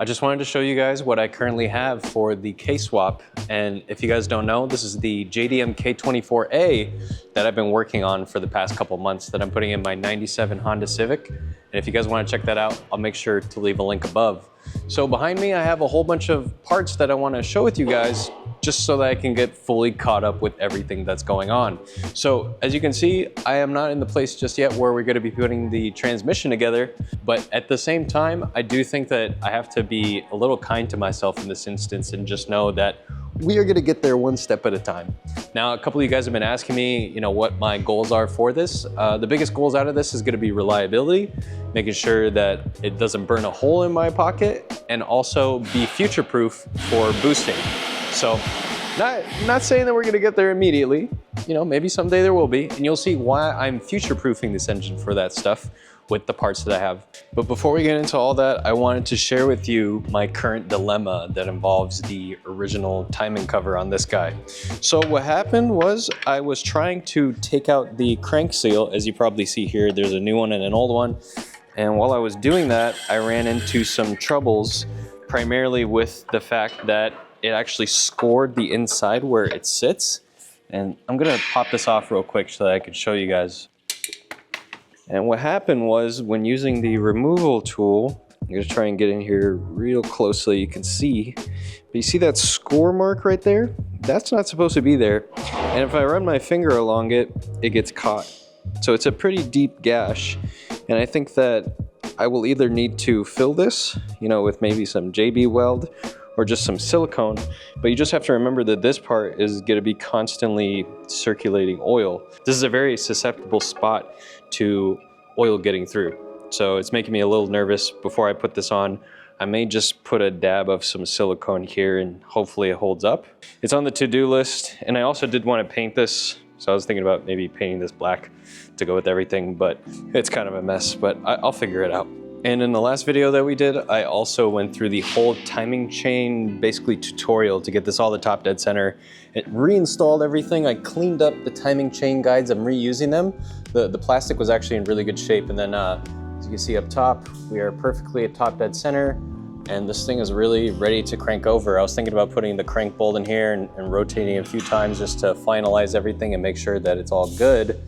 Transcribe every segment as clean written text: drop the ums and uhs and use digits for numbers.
I just wanted to show you guys what I currently have for the K-swap. And if you guys don't know, this is the JDM K24A that I've been working on for the past couple months that I'm putting in my 97 Honda Civic. And if you guys want to check that out, I'll make sure to leave a link above. So behind me, I have a whole bunch of parts that I want to show with you guys just so that I can get fully caught up with everything that's going on. So as you can see, I am not in the place just yet where we're going to be putting the transmission together, but at the same time, I do think that I have to be a little kind to myself in this instance and just know that we are going to get there one step at a time. Now, a couple of you guys have been asking me, what my goals are for this. The biggest goals out of this is going to be reliability, making sure that it doesn't burn a hole in my pocket, and also be future-proof for boosting. So, not saying that we're going to get there immediately. Maybe someday there will be, and you'll see why I'm future-proofing this engine for that stuff with the parts that I have. But before we get into all that, I wanted to share with you my current dilemma that involves the original timing cover on this guy. So what happened was I was trying to take out the crank seal. As you probably see here, there's a new one and an old one. And while I was doing that, I ran into some troubles, primarily with the fact that it actually scored the inside where it sits. And I'm gonna pop this off real quick so that I can show you guys. And what happened was, when using the removal tool, I'm gonna try and get in here real close so you can see, but you see that score mark right there? That's not supposed to be there. And if I run my finger along it, it gets caught. So it's a pretty deep gash. And I think that I will either need to fill this, with maybe some JB weld or just some silicone, but you just have to remember that this part is gonna be constantly circulating oil. This is a very susceptible spot to oil getting through. So it's making me a little nervous. Before I put this on, I may just put a dab of some silicone here and hopefully it holds up. It's on the to-do list, and I also did want to paint this. So I was thinking about maybe painting this black to go with everything, but it's kind of a mess, but I'll figure it out. And in the last video that we did, I also went through the whole timing chain, basically tutorial to get this all the top dead center. It reinstalled everything. I cleaned up the timing chain guides. I'm reusing them. The plastic was actually in really good shape. And then as you can see up top, we are perfectly at top dead center. And this thing is really ready to crank over. I was thinking about putting the crank bolt in here and rotating a few times just to finalize everything and make sure that it's all good.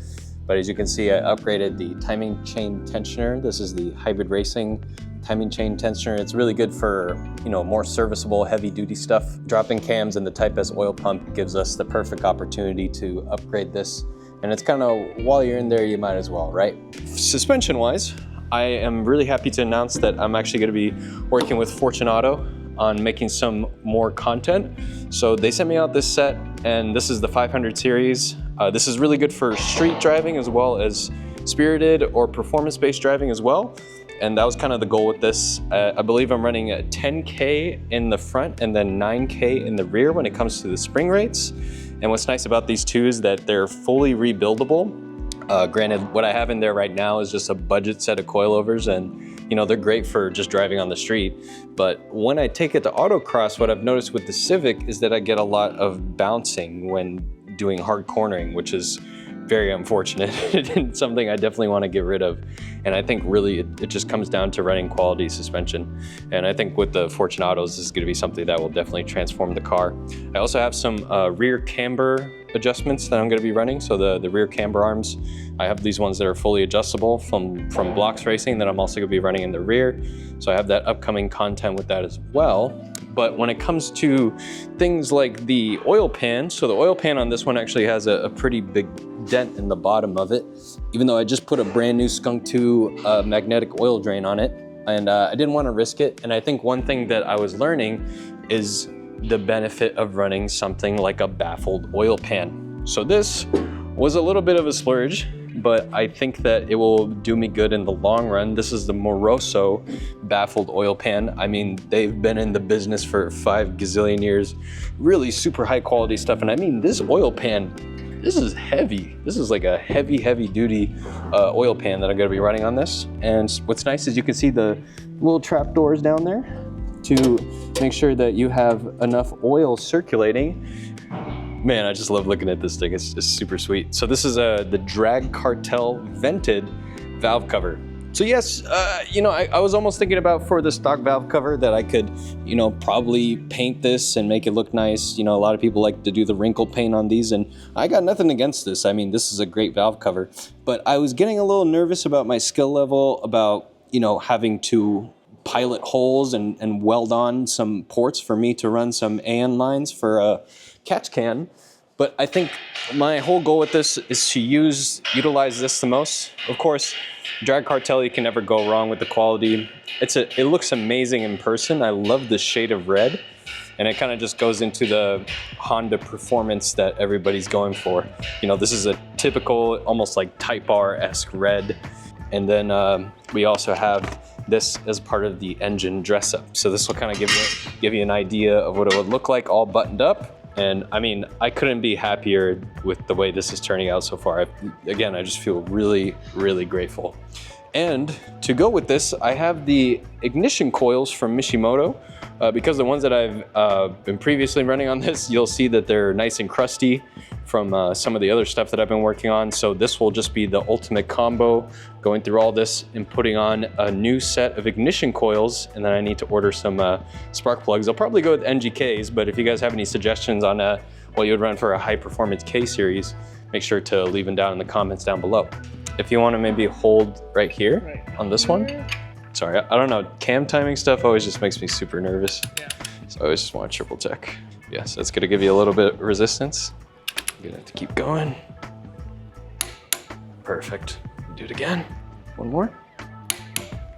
But as you can see, I upgraded the timing chain tensioner. This is the Hybrid Racing timing chain tensioner. It's really good for, more serviceable, heavy duty stuff. Drop-in cams and the Type S oil pump gives us the perfect opportunity to upgrade this. And it's kind of, while you're in there, you might as well, right? Suspension-wise, I am really happy to announce that I'm actually gonna be working with Fortunato on making some more content. So they sent me out this set, and this is the 500 series. This is really good for street driving as well as spirited or performance-based driving as well. And that was kind of the goal with this. I believe I'm running a 10K in the front and then 9K in the rear when it comes to the spring rates. And what's nice about these two is that they're fully rebuildable. Granted, what I have in there right now is just a budget set of coilovers, and they're great for just driving on the street. But when I take it to autocross, what I've noticed with the Civic is that I get a lot of bouncing when doing hard cornering, which is very unfortunate and something I definitely want to get rid of. And I think really it just comes down to running quality suspension. And I think with the Fortunatos, this is going to be something that will definitely transform the car. I also have some rear camber adjustments that I'm going to be running. So the rear camber arms, I have these ones that are fully adjustable from Blocks Racing that I'm also going to be running in the rear. So I have that upcoming content with that as well. But when it comes to things like the oil pan, so the oil pan on this one actually has a pretty big dent in the bottom of it, even though I just put a brand new Skunk 2 magnetic oil drain on it, and I didn't want to risk it. And I think one thing that I was learning is the benefit of running something like a baffled oil pan. So this was a little bit of a splurge, but I think that it will do me good in the long run. This is the Moroso Baffled Oil Pan. I mean, they've been in the business for 5 gazillion years. Really super high quality stuff. And I mean, this oil pan, this is heavy. This is like a heavy, heavy duty oil pan that I'm gonna be running on this. And what's nice is you can see the little trap doors down there to make sure that you have enough oil circulating. Man, I just love looking at this thing. It's super sweet. So this is the Drag Cartel Vented Valve cover. So yes, you know, I was almost thinking about for the stock valve cover that I could, you know, probably paint this and make it look nice. You know, a lot of people like to do the wrinkle paint on these, and I got nothing against this. I mean, this is a great valve cover, but I was getting a little nervous about my skill level, about, you know, having to pilot holes and weld on some ports for me to run some AN lines for a catch can. But I think my whole goal with this is to utilize this the most. Of course, drag cartel, you can never go wrong with the quality. It looks amazing in person. I love the shade of red, and it kind of just goes into the Honda performance that everybody's going for. You know, this is a typical, almost like Type R-esque red. And then we also have this as part of the engine dress up. So this will kind of give you an idea of what it would look like all buttoned up. And I mean, I couldn't be happier with the way this is turning out so far. Again, I just feel really, really grateful. And to go with this, I have the ignition coils from Mishimoto. Because the ones that I've been previously running on this, you'll see that they're nice and crusty from some of the other stuff that I've been working on. So this will just be the ultimate combo, going through all this and putting on a new set of ignition coils. And then I need to order some spark plugs. I'll probably go with NGKs, but if you guys have any suggestions on what you would run for a high performance K series, make sure to leave them down in the comments down below. If you want to maybe hold right here on this one. Sorry, I don't know, cam timing stuff always just makes me super nervous. Yeah. So I always just want to triple check. Yes, that's gonna give you a little bit of resistance. You're gonna have to keep going. Perfect. Do it again. One more.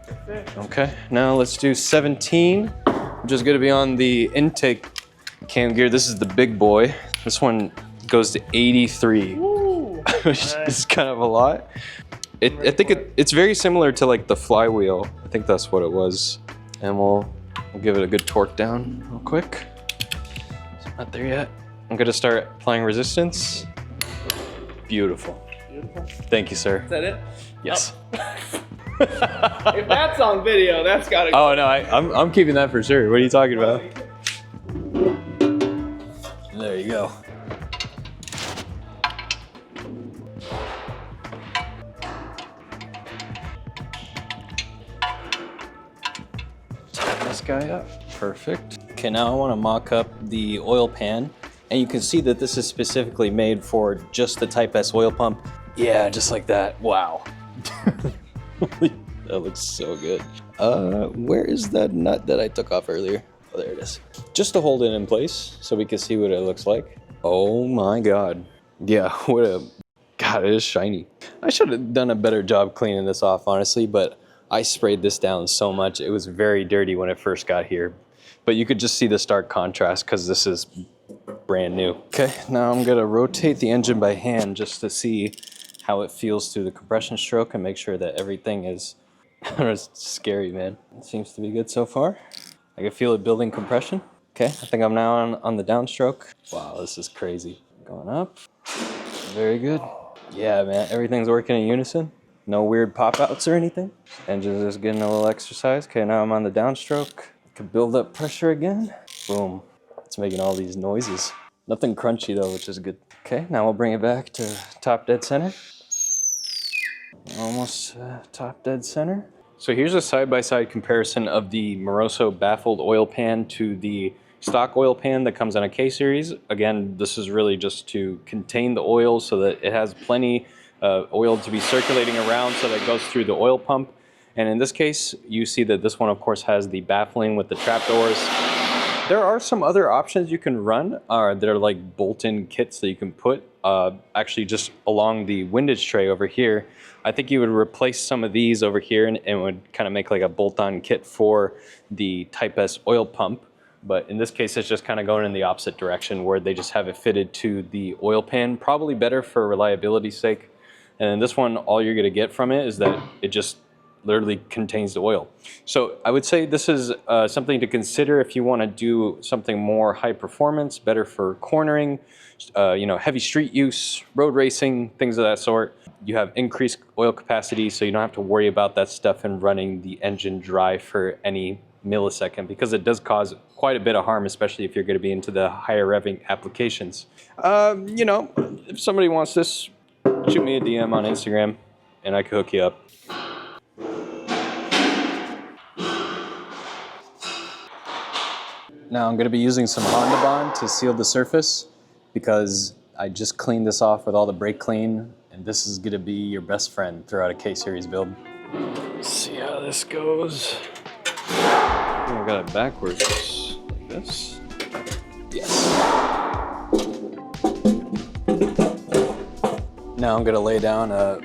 Perfect. Okay, now let's do 17, which is gonna be on the intake cam gear. This is the big boy. This one goes to 83, Woo, which is kind of a lot. I think it's very similar to like the flywheel. I think that's what it was. And we'll give it a good torque down real quick. It's not there yet. I'm gonna start applying resistance. Beautiful. Beautiful. Thank you, sir. Is that it? Yes. Oh. If that's on video, that's gotta go. Oh no, I'm keeping that for sure. What are you talking about? There you go. This guy up. Perfect. Okay, now I want to mock up the oil pan, and you can see that this is specifically made for just the Type S oil pump. Yeah, just like that. Wow. That looks so good. Where is that nut that I took off earlier? Oh, there it is. Just to hold it in place so we can see what it looks like. Oh my God. Yeah, God, it is shiny. I should have done a better job cleaning this off, honestly, but I sprayed this down so much. It was very dirty when it first got here. But you could just see the stark contrast because this is brand new. Okay, now I'm gonna rotate the engine by hand just to see how it feels through the compression stroke and make sure that everything is, it's scary, man. It seems to be good so far. I can feel it building compression. Okay, I think I'm now on the downstroke. Wow, this is crazy. Going up, very good. Yeah, man, everything's working in unison. No weird pop-outs or anything. Engine's just getting a little exercise. Okay, now I'm on the downstroke. Can build up pressure again. Boom. It's making all these noises. Nothing crunchy though, which is good. Okay, now we'll bring it back to top dead center. Almost top dead center. So here's a side-by-side comparison of the Moroso Baffled Oil Pan to the stock oil pan that comes on a K series. Again, this is really just to contain the oil so that it has plenty oil to be circulating around so that it goes through the oil pump. And in this case, you see that this one, of course, has the baffling with the trapdoors. There are some other options you can run that are like bolt-in kits that you can put actually just along the windage tray over here. I think you would replace some of these over here and it would kind of make like a bolt-on kit for the Type S oil pump. But in this case, it's just kind of going in the opposite direction where they just have it fitted to the oil pan, probably better for reliability's sake. And then this one, all you're gonna get from it is that it just literally contains the oil. So I would say this is something to consider if you want to do something more high performance, better for cornering, you know, heavy street use, road racing, things of that sort. You have increased oil capacity, so you don't have to worry about that stuff and running the engine dry for any millisecond, because it does cause quite a bit of harm, especially if you're going to be into the higher revving applications. You know, if somebody wants this, shoot me a DM on Instagram and I can hook you up. Now I'm gonna be using some Hondabond to seal the surface because I just cleaned this off with all the brake clean, and this is gonna be your best friend throughout a K-Series build. Let's see how this goes. I got it backwards like this. Yes. Now I'm gonna lay down a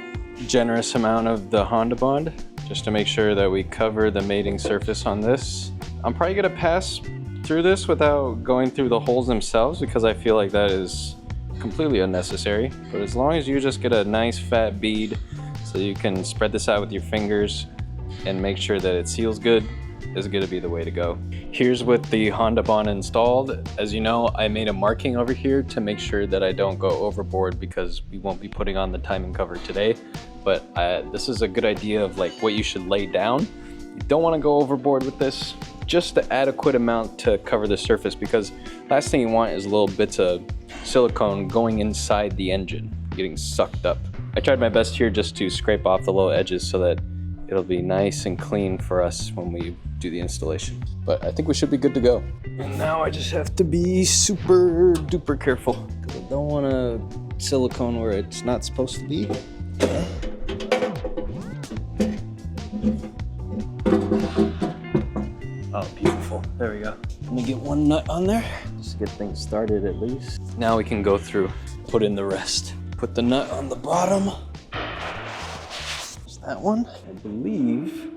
generous amount of the Hondabond just to make sure that we cover the mating surface on this. I'm probably gonna pass through this without going through the holes themselves because I feel like that is completely unnecessary. But as long as you just get a nice fat bead so you can spread this out with your fingers and make sure that it seals good, is gonna be the way to go. Here's with the Hondabond installed. As you know, I made a marking over here to make sure that I don't go overboard because we won't be putting on the timing cover today. But this is a good idea of like what you should lay down. You don't wanna go overboard with this, just the adequate amount to cover the surface, because last thing you want is little bits of silicone going inside the engine, getting sucked up. I tried my best here just to scrape off the little edges so that it'll be nice and clean for us when we do the installation. But I think we should be good to go. And now I just have to be super duper careful because I don't want to silicone where it's not supposed to be. Oh, beautiful. There we go. Let me get one nut on there just to get things started at least. Now we can go through, put in the rest. Put the nut on the bottom. That one, I believe.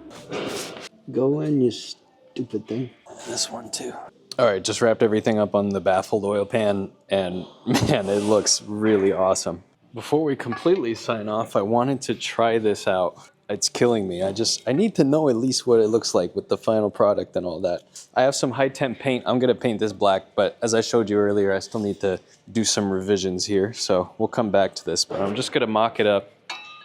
Go in, you stupid thing. This one too. All right, just wrapped everything up on the baffled oil pan, and man, it looks really awesome. Before we completely sign off, I wanted to try this out. It's killing me. I need to know at least what it looks like with the final product and all that. I have some high temp paint. I'm gonna paint this black, but as I showed you earlier, I still need to do some revisions here, so we'll come back to this, but I'm just gonna mock it up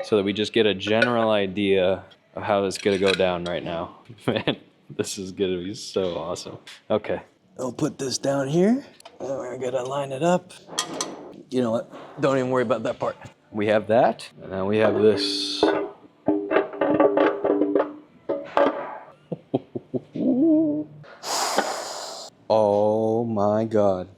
so that we just get a general idea of how it's gonna go down right now. Man, this is gonna be so awesome. Okay, I'll put this down here. And we're gonna line it up. You know what, don't even worry about that part. We have that, and now we have this. Oh my God.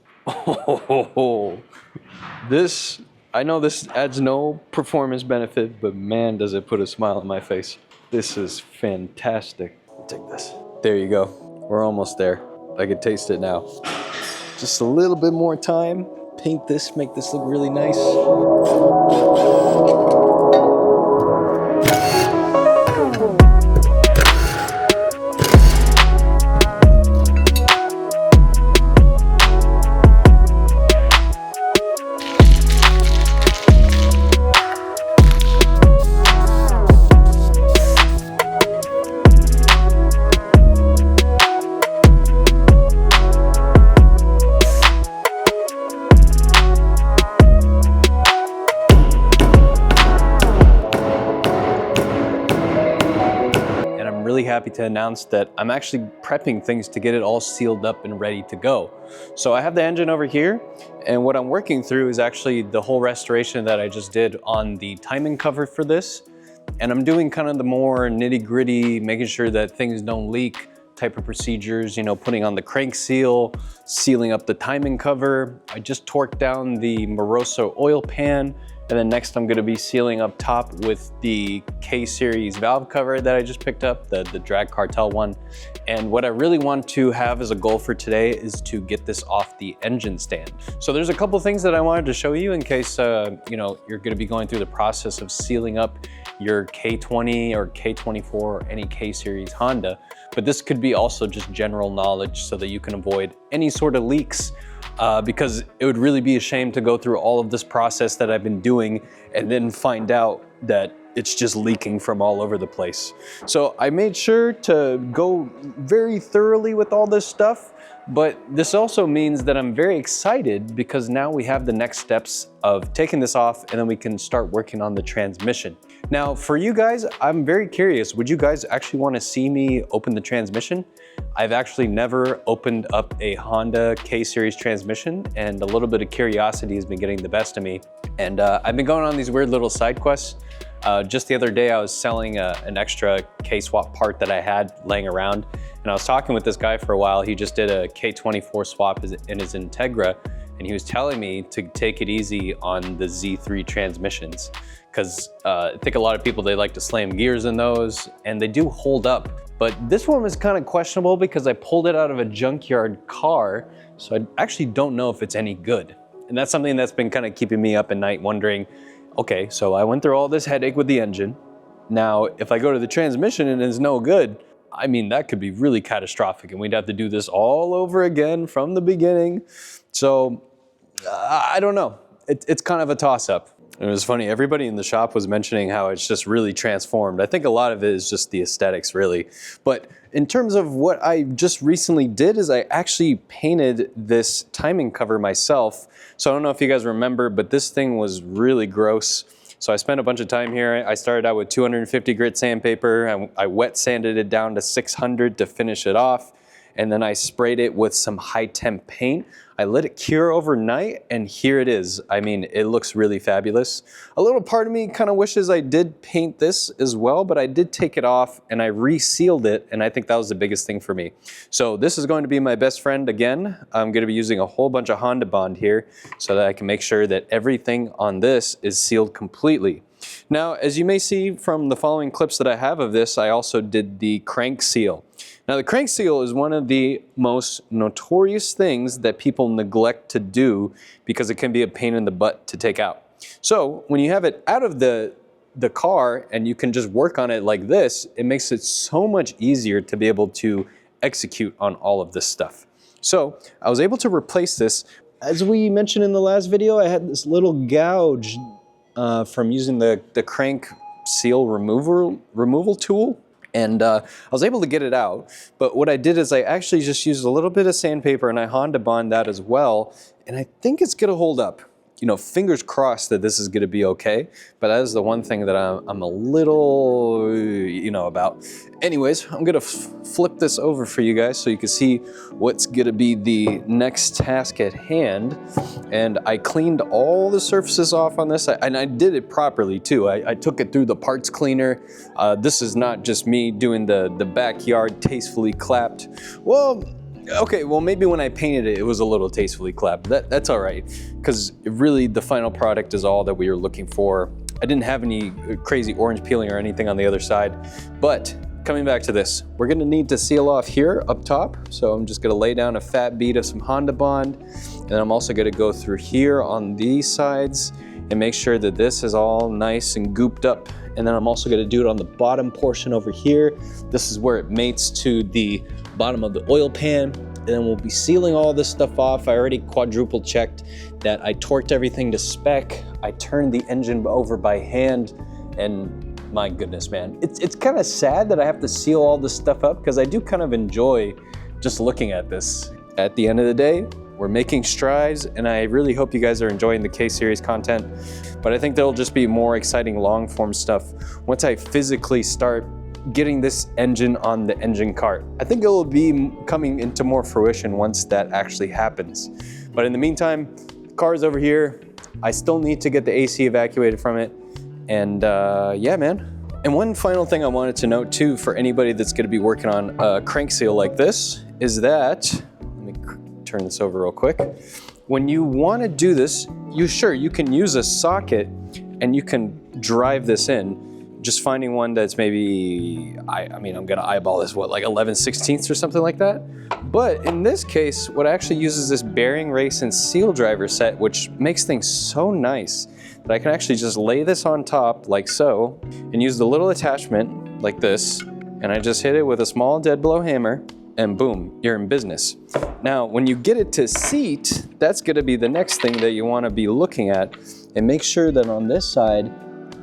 This, I know this adds no performance benefit, but man, does it put a smile on my face. This is fantastic. Take this. There you go. We're almost there. I can taste it now. Just a little bit more time. Paint this, make this look really nice. Happy to announce that I'm actually prepping things to get it all sealed up and ready to go. So I have the engine over here, and what I'm working through is actually the whole restoration that I just did on the timing cover for this. And I'm doing kind of the more nitty-gritty, making sure that things don't leak type of procedures, you know, putting on the crank seal, sealing up the timing cover. I just torqued down the Moroso oil pan. And then next I'm gonna be sealing up top with the K-Series valve cover that I just picked up, the drag Cartel one. And what I really want to have as a goal for today is to get this off the engine stand. So there's a couple things that I wanted to show you in case you know, you're gonna be going through the process of sealing up your K20 or K24 or any K-Series Honda. But this could be also just general knowledge so that you can avoid any sort of leaks. Because it would really be a shame to go through all of this process that I've been doing and then find out that it's just leaking from all over the place. So I made sure to go very thoroughly with all this stuff, but this also means that I'm very excited because now we have the next steps of taking this off and then we can start working on the transmission. Now for you guys, I'm very curious, would you guys actually want to see me open the transmission? I've actually never opened up a Honda K-Series transmission, and a little bit of curiosity has been getting the best of me. And I've been going on these weird little side quests Just the other day, I was selling an extra K-swap part that I had laying around, and I was talking with this guy for a while. He just did a K24 swap in his Integra, and he was telling me to take it easy on the Z3 transmissions, because I think a lot of people, they like to slam gears in those, and they do hold up. But this one was kind of questionable because I pulled it out of a junkyard car, so I actually don't know if it's any good. And that's something that's been kind of keeping me up at night, wondering, okay, so I went through all this headache with the engine. Now, if I go to the transmission and it's no good, I mean, that could be really catastrophic, and we'd have to do this all over again from the beginning. So I don't know. It's kind of a toss-up. It was funny, everybody in the shop was mentioning how it's just really transformed. I think a lot of it is just the aesthetics, really. But in terms of what I just recently did is I actually painted this timing cover myself. So I don't know if you guys remember, but this thing was really gross. So I spent a bunch of time here. I started out with 250 grit sandpaper. I wet sanded it down to 600 to finish it off. And then I sprayed it with some high temp paint. I let it cure overnight, and here it is. I mean, it looks really fabulous. A little part of me kind of wishes I did paint this as well, but I did take it off and I resealed it, and I think that was the biggest thing for me. So this is going to be my best friend again. I'm going to be using a whole bunch of Hondabond here so that I can make sure that everything on this is sealed completely. Now, as you may see from the following clips that I have of this, I also did the crank seal. Now, the crank seal is one of the most notorious things that people neglect to do because it can be a pain in the butt to take out. So when you have it out of the car and you can just work on it like this, it makes it so much easier to be able to execute on all of this stuff. So I was able to replace this. As we mentioned in the last video, I had this little gouge from using the crank seal removal tool. And I was able to get it out, but what I did is I actually just used a little bit of sandpaper and I Hondabond that as well, and I think it's gonna hold up. You know, fingers crossed that this is gonna be okay, but that is the one thing that I'm a little, you know, about. Anyways, I'm gonna flip this over for you guys so you can see what's gonna be the next task at hand. And I cleaned all the surfaces off on this, and I did it properly too. I took it through the parts cleaner. This is not just me doing the backyard tastefully clapped. Well, okay, well maybe when I painted it, it was a little tastefully clapped. That's all right, because really the final product is all that we were looking for. I didn't have any crazy orange peeling or anything on the other side, but coming back to this, we're gonna need to seal off here up top. So I'm just gonna lay down a fat bead of some Hondabond, and then I'm also gonna go through here on these sides and make sure that this is all nice and gooped up. And then I'm also gonna do it on the bottom portion over here. This is where it mates to the bottom of the oil pan. And then we'll be sealing all this stuff off. I already quadruple checked that I torqued everything to spec. I turned the engine over by hand, and my goodness, man. It's kind of sad that I have to seal all this stuff up because I do kind of enjoy just looking at this. At the end of the day, we're making strides, and I really hope you guys are enjoying the K-Series content. But I think there'll just be more exciting long-form stuff once I physically start getting this engine on the engine cart. I think it'll be coming into more fruition once that actually happens. But in the meantime, the car's over here. I still need to get the AC evacuated from it. And yeah, man. And one final thing I wanted to note too, for anybody that's gonna be working on a crank seal like this, is that, let me turn this over real quick. When you wanna do this, you can use a socket and you can drive this in. Just finding one that's maybe, I mean, I'm gonna eyeball this, what, like 11/16 or something like that? But in this case, what I actually use is this bearing race and seal driver set, which makes things so nice that I can actually just lay this on top like so, and use the little attachment like this, and I just hit it with a small dead blow hammer, and boom, you're in business. Now, when you get it to seat, that's gonna be the next thing that you wanna be looking at, and make sure that on this side,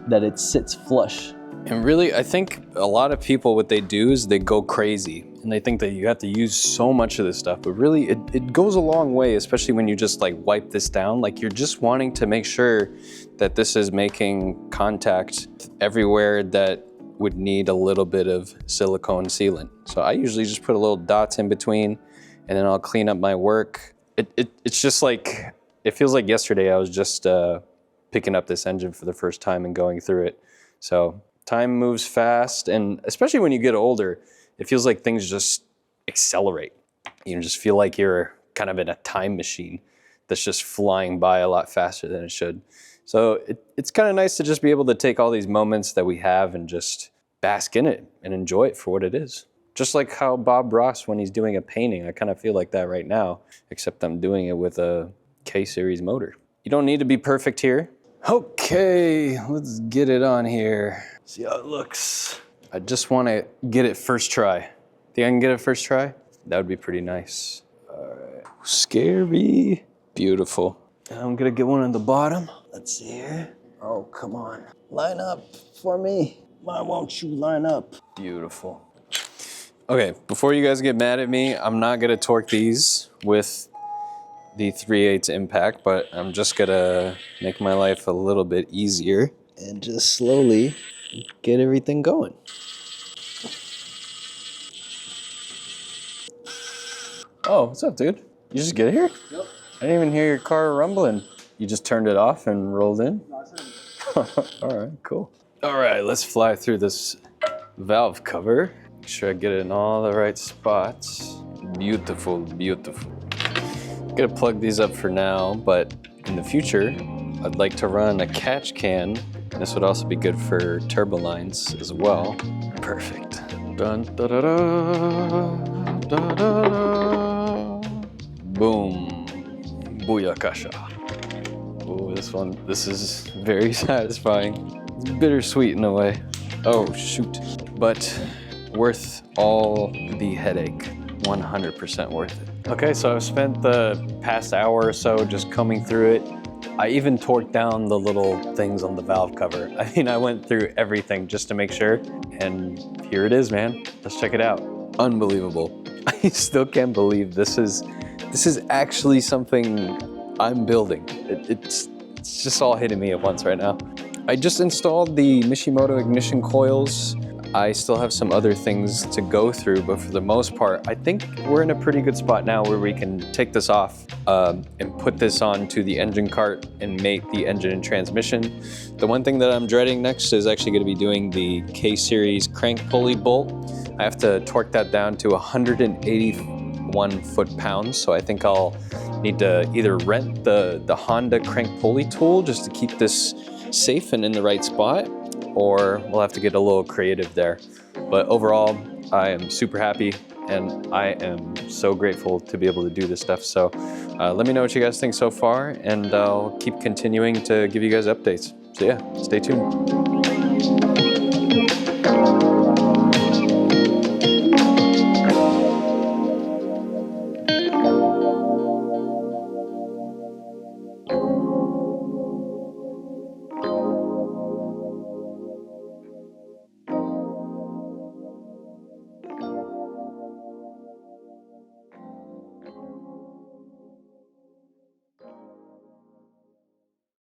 that it sits flush. And really, I think a lot of people, what they do is they go crazy and they think that you have to use so much of this stuff, but really it goes a long way, especially when you just like wipe this down. Like you're just wanting to make sure that this is making contact everywhere that would need a little bit of silicone sealant. So I usually just put a little dots in between, and then I'll clean up my work. It's just like, it feels like yesterday I was just picking up this engine for the first time and going through it. So time moves fast, and especially when you get older, it feels like things just accelerate. You just feel like you're kind of in a time machine that's just flying by a lot faster than it should. So it's kind of nice to just be able to take all these moments that we have and just bask in it and enjoy it for what it is. Just like how Bob Ross, when he's doing a painting, I kind of feel like that right now, except I'm doing it with a K-Series motor. You don't need to be perfect here. Okay, let's get it on here. See how it looks. I just want to get it first try. Think I can get it first try? That would be pretty nice. All right, scary. Beautiful. I'm gonna get one on the bottom. Let's see here. Oh, come on. Line up for me. Why won't you line up? Beautiful. Okay, before you guys get mad at me, I'm not gonna torque these with the 3/8 impact, but I'm just gonna make my life a little bit easier and just slowly get everything going. Oh, what's up, dude? You just get here? Yep. I didn't even hear your car rumbling. You just turned it off and rolled in? No, all right, cool. All right, let's fly through this valve cover. Make sure I get it in all the right spots. Beautiful, beautiful. I'm gonna plug these up for now, but in the future, I'd like to run a catch can. This would also be good for turbo lines as well. Perfect. Dun, da, da, da, da, da, da. Boom. Booyakasha. Oh, this is very satisfying. It's bittersweet in a way. Oh, shoot. But worth all the headache. 100% worth it. Okay, so I've spent the past hour or so just combing through it. I even torqued down the little things on the valve cover. I mean, I went through everything just to make sure, and here it is, man. Let's check it out. Unbelievable. I still can't believe this is actually something I'm building. It's just all hitting me at once right now. I just installed the Mishimoto ignition coils. I still have some other things to go through, but for the most part, I think we're in a pretty good spot now where we can take this off and put this onto the engine cart and mate the engine and transmission. The one thing that I'm dreading next is actually going to be doing the K-Series crank pulley bolt. I have to torque that down to 181 foot-pounds, so I think I'll need to either rent the Honda crank pulley tool just to keep this safe and in the right spot, or we'll have to get a little creative there. But overall, I am super happy and I am so grateful to be able to do this stuff. So let me know what you guys think so far, and I'll keep continuing to give you guys updates. So yeah, stay tuned.